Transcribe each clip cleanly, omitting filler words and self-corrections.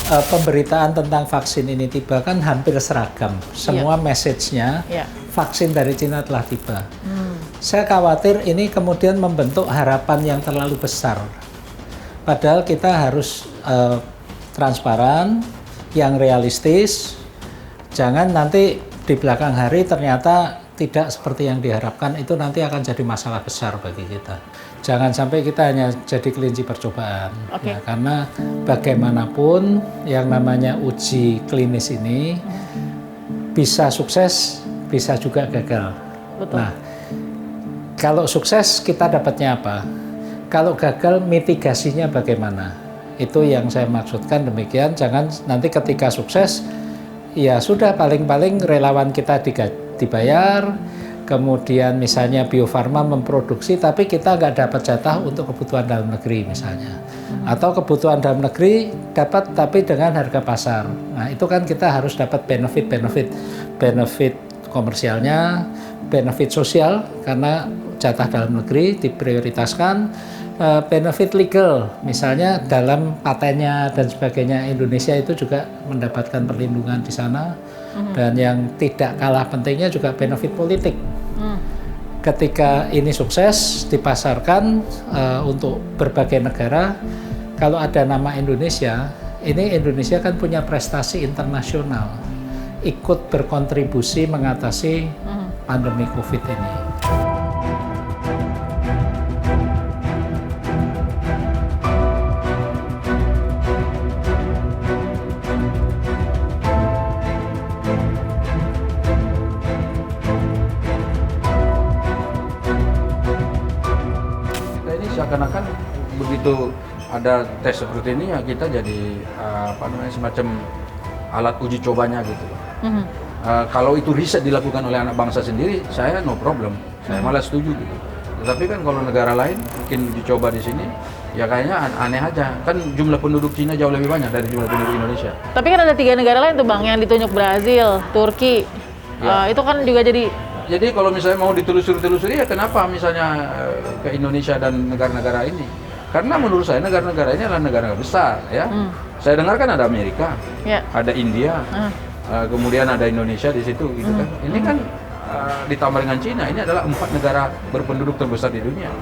pemberitaan tentang vaksin ini tiba kan hampir seragam. Semua message-nya vaksin dari Cina telah tiba. Saya khawatir ini kemudian membentuk harapan yang terlalu besar. Padahal kita harus transparan, yang realistis. Jangan nanti di belakang hari ternyata tidak seperti yang diharapkan, itu nanti akan jadi masalah besar bagi kita. Jangan sampai kita hanya jadi kelinci percobaan. Ya, karena bagaimanapun yang namanya uji klinis ini bisa sukses, bisa juga gagal. Betul. Nah, kalau sukses kita dapatnya apa? Kalau gagal mitigasinya bagaimana? Itu yang saya maksudkan demikian. Jangan nanti ketika sukses, ya sudah paling-paling relawan kita dibayar, kemudian misalnya Bio Farma memproduksi, tapi kita nggak dapat jatah untuk kebutuhan dalam negeri misalnya. Atau kebutuhan dalam negeri dapat tapi dengan harga pasar. Nah itu kan kita harus dapat benefit komersialnya, benefit sosial karena jatah dalam negeri diprioritaskan, benefit legal misalnya dalam patennya dan sebagainya. Indonesia itu juga mendapatkan perlindungan di sana. Dan yang tidak kalah pentingnya juga benefit politik. Ketika ini sukses dipasarkan untuk berbagai negara, kalau ada nama Indonesia, ini Indonesia kan punya prestasi internasional, ikut berkontribusi mengatasi pandemi COVID ini. Seakan-akan begitu ada tes seperti ini ya kita jadi semacam alat uji cobanya gitu. Kalau itu riset dilakukan oleh anak bangsa sendiri, saya no problem, saya malah setuju gitu. Tetapi kan kalau negara lain mungkin dicoba di sini, ya kayaknya aneh aja. Kan jumlah penduduk Cina jauh lebih banyak dari jumlah penduduk Indonesia. Tapi kan ada 3 negara lain tuh Bang yang ditunjuk, Brazil, Turki, itu kan juga Jadi kalau misalnya mau ditelusuri ya kenapa misalnya ke Indonesia dan negara-negara ini? Karena menurut saya negara-negara ini adalah negara besar ya. Saya dengar kan ada Amerika, ada India, kemudian ada Indonesia di situ gitu kan. Ini kan ditambah dengan Cina, ini adalah 4 negara berpenduduk terbesar di dunia.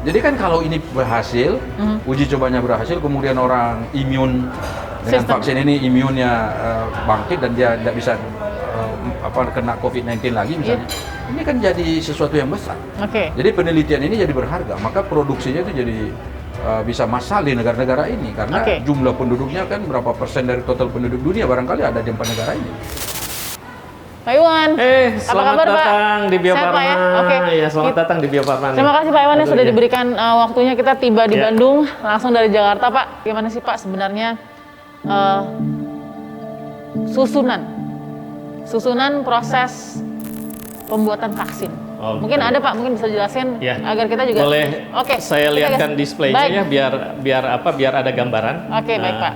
Jadi kan kalau ini berhasil, uji cobanya berhasil, kemudian orang imun dengan vaksin ini imunnya bangkit dan dia tidak bisa kena COVID-19 lagi misalnya, ini kan jadi sesuatu yang besar. Jadi penelitian ini jadi berharga, maka produksinya itu jadi bisa massal di negara-negara ini karena jumlah penduduknya kan berapa persen dari total penduduk dunia barangkali ada di 4 negara ini. Pak Iwan, selamat datang di Bio Farma. Ya, selamat datang di Bio Farma. Terima kasih Pak Iwan yang sudah diberikan waktunya. Kita tiba di Bandung langsung dari Jakarta Pak. Gimana sih Pak sebenarnya susunan proses pembuatan vaksin? Mungkin ada Pak, mungkin bisa jelasin agar kita juga boleh. Saya lihatkan displaynya ya biar ada gambaran. Baik Pak.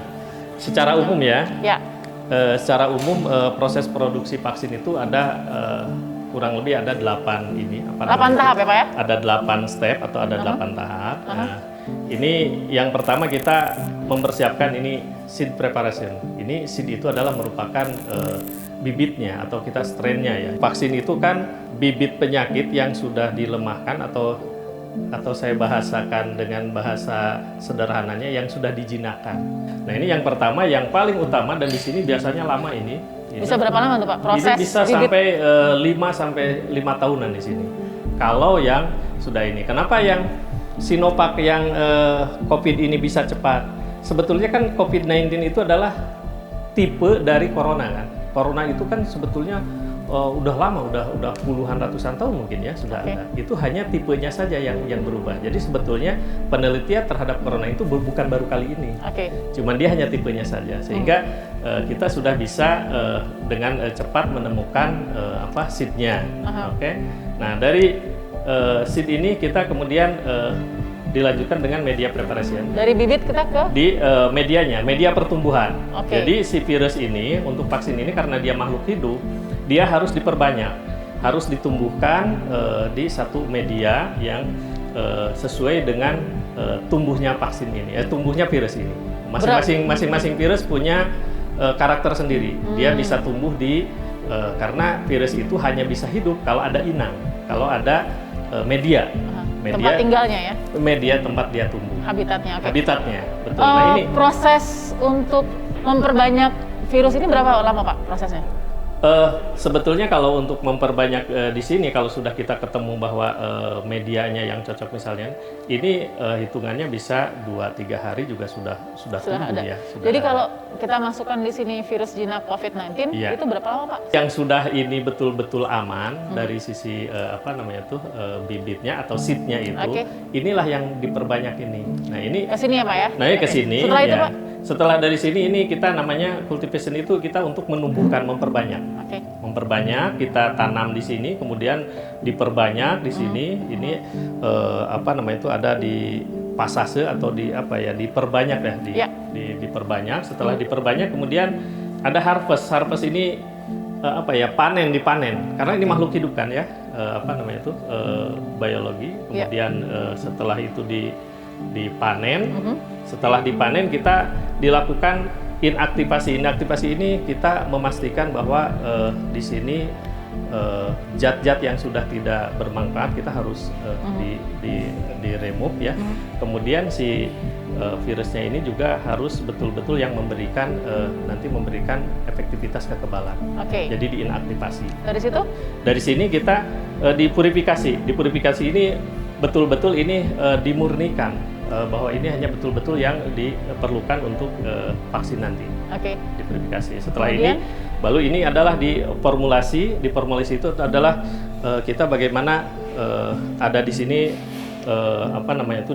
Secara umum secara umum proses produksi vaksin itu ada kurang lebih ada 8 tahap ya Pak ya? Ada 8 step atau ada 8 tahap. Ini yang pertama kita mempersiapkan ini seed preparation. Ini seed itu adalah merupakan bibitnya atau kita strainnya ya. Vaksin itu kan bibit penyakit yang sudah dilemahkan atau saya bahasakan dengan bahasa sederhananya yang sudah dijinakkan. Nah ini yang pertama, yang paling utama dan di sini biasanya lama ini. Bisa berapa lama tuh Pak proses? Ini bisa sampai 5 tahunan di sini. Kalau yang sudah ini, kenapa yang Sinovac yang COVID ini bisa cepat? Sebetulnya kan COVID-19 itu adalah tipe dari corona kan. Corona itu kan sebetulnya udah lama, udah puluhan ratusan tahun mungkin ya sudah ada. Itu hanya tipenya saja yang berubah. Jadi sebetulnya penelitian terhadap corona itu bukan baru kali ini. Cuman dia hanya tipenya saja. Sehingga kita sudah bisa dengan cepat menemukan seednya. Nah dari seed ini kita kemudian dilanjutkan dengan media preparation. Dari bibit kita ke? Di medianya, media pertumbuhan. Jadi si virus ini untuk vaksin ini karena dia makhluk hidup, dia harus diperbanyak, harus ditumbuhkan di satu media yang sesuai dengan tumbuhnya vaksin ini, tumbuhnya virus ini. Masing-masing virus punya karakter sendiri. Dia bisa tumbuh karena virus itu hanya bisa hidup kalau ada inang, kalau ada media. Tempat tinggalnya ya? Media tempat dia tumbuh. Habitatnya. Okay. Habitatnya, betul. Nah, ini proses untuk memperbanyak virus ini berapa lama Pak prosesnya? Sebetulnya kalau untuk memperbanyak di sini, kalau sudah kita ketemu bahwa medianya yang cocok misalnya, ini hitungannya bisa 2-3 hari juga sudah tumbuh ada. Ya. Jadi kalau kita masukkan di sini virus jinak COVID-19, itu berapa lama Pak? Yang sudah ini betul-betul aman dari sisi bibitnya atau seednya itu, inilah yang diperbanyak ini. Nah ini ke sini ya Pak ya? Nah ini ke sini. Setelah itu Pak? Setelah dari sini ini kita namanya cultivation itu kita untuk menumbuhkan, memperbanyak. Memperbanyak, kita tanam di sini, kemudian diperbanyak di sini. Ini ada di pasase atau diperbanyak ya, diperbanyak. Setelah diperbanyak kemudian ada harvest. Harvest ini dipanen. Karena ini makhluk hidup kan ya. Biologi. Kemudian setelah itu dipanen. Setelah dipanen kita dilakukan inaktivasi. Inaktivasi ini kita memastikan bahwa di sini zat-zat yang sudah tidak bermanfaat kita harus di remove ya. Kemudian si virusnya ini juga harus betul-betul yang memberikan efektivitas kekebalan. Jadi diinaktivasi. Dari situ? Dari sini kita dipurifikasi. Dipurifikasi ini betul-betul ini dimurnikan. Bahwa ini hanya betul-betul yang diperlukan untuk vaksin nanti. Dipurifikasi. Setelah ini, baru ini adalah diformulasi. Diformulasi itu adalah kita bagaimana ada di sini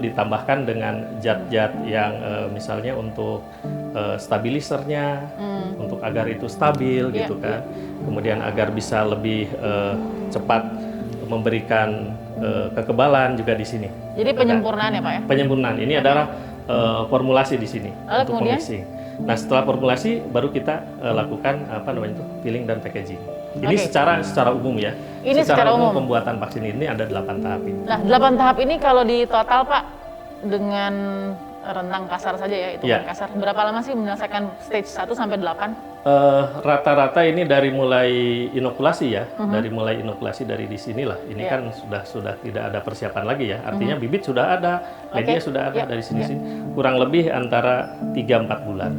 ditambahkan dengan zat-zat yang misalnya untuk stabilisernya, untuk agar itu stabil gitu kan. Kemudian agar bisa lebih cepat memberikan kekebalan juga di sini. Jadi penyempurnaan ya Pak ya? Penyempurnaan. Ini adalah formulasi di sini untuk kemudian? mixing. Nah setelah formulasi baru kita lakukan filling dan packaging. Ini secara umum ya. Ini secara umum pembuatan vaksin ini ada 8 tahap ini. Nah 8 tahap ini kalau di total Pak dengan rentang kasar saja ya, hitungan kasar, berapa lama sih menyelesaikan stage 1 sampai 8? Rata-rata ini dari mulai inokulasi ya, dari mulai inokulasi dari di sinilah. Ini kan sudah tidak ada persiapan lagi ya. Artinya bibit sudah ada, media sudah ada dari sini-sini. Kurang lebih antara 3-4 bulan.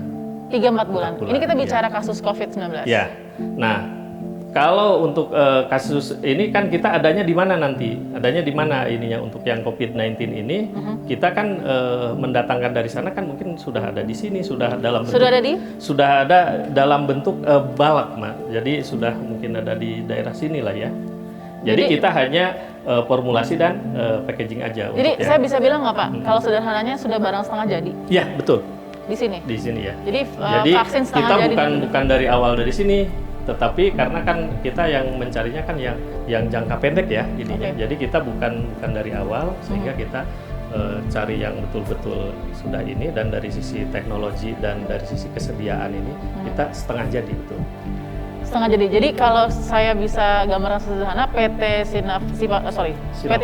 3-4 bulan. Ini kita bicara kasus COVID-19. Ya. Nah, kalau untuk kasus ini kan kita adanya di mana nanti? Adanya di mana ininya untuk yang COVID-19 ini? Kita kan mendatangkan dari sana kan mungkin sudah ada di sini, sudah dalam bentuk, sudah ada dalam bentuk balak, Jadi sudah mungkin ada di daerah sini lah ya. Jadi kita hanya formulasi dan packaging aja. Jadi saya bisa bilang nggak Pak? Kalau sederhananya sudah barang setengah jadi? Iya betul. Di sini? Di sini ya. Jadi vaksin setengah kita jadi. bukan dari awal dari sini. Tetapi karena kan kita yang mencarinya kan yang jangka pendek ya ininya. Jadi kita bukan dari awal sehingga kita cari yang betul-betul sudah ini, dan dari sisi teknologi dan dari sisi kesediaan ini kita setengah jadi betul. Setengah jadi. Jadi kalau saya bisa gambaran sederhana, PT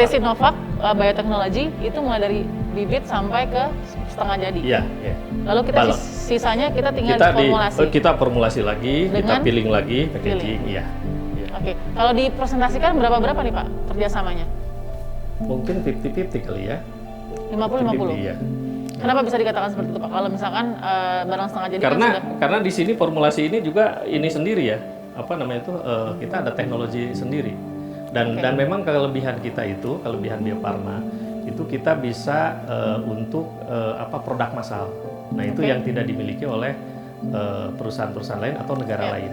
Sinovac Biotechnology itu mulai dari bibit sampai ke setengah jadi. Iya. Lalu sisanya kita tinggal formulasi. Kita formulasi lagi, kita peeling lagi, packaging. Iya. Kalau dipresentasikan berapa nih Pak kerjasamanya? Mungkin 50-50 kali ya. 50-50. Iya. Kenapa bisa dikatakan seperti itu Pak? Kalau misalkan barang setengah jadi karena di sini formulasi ini juga ini sendiri ya. Kita ada teknologi sendiri. Dan memang kelebihan kita itu, kelebihan Bio Farma itu kita bisa untuk produk massal. Nah, itu yang tidak dimiliki oleh perusahaan-perusahaan lain atau negara lain.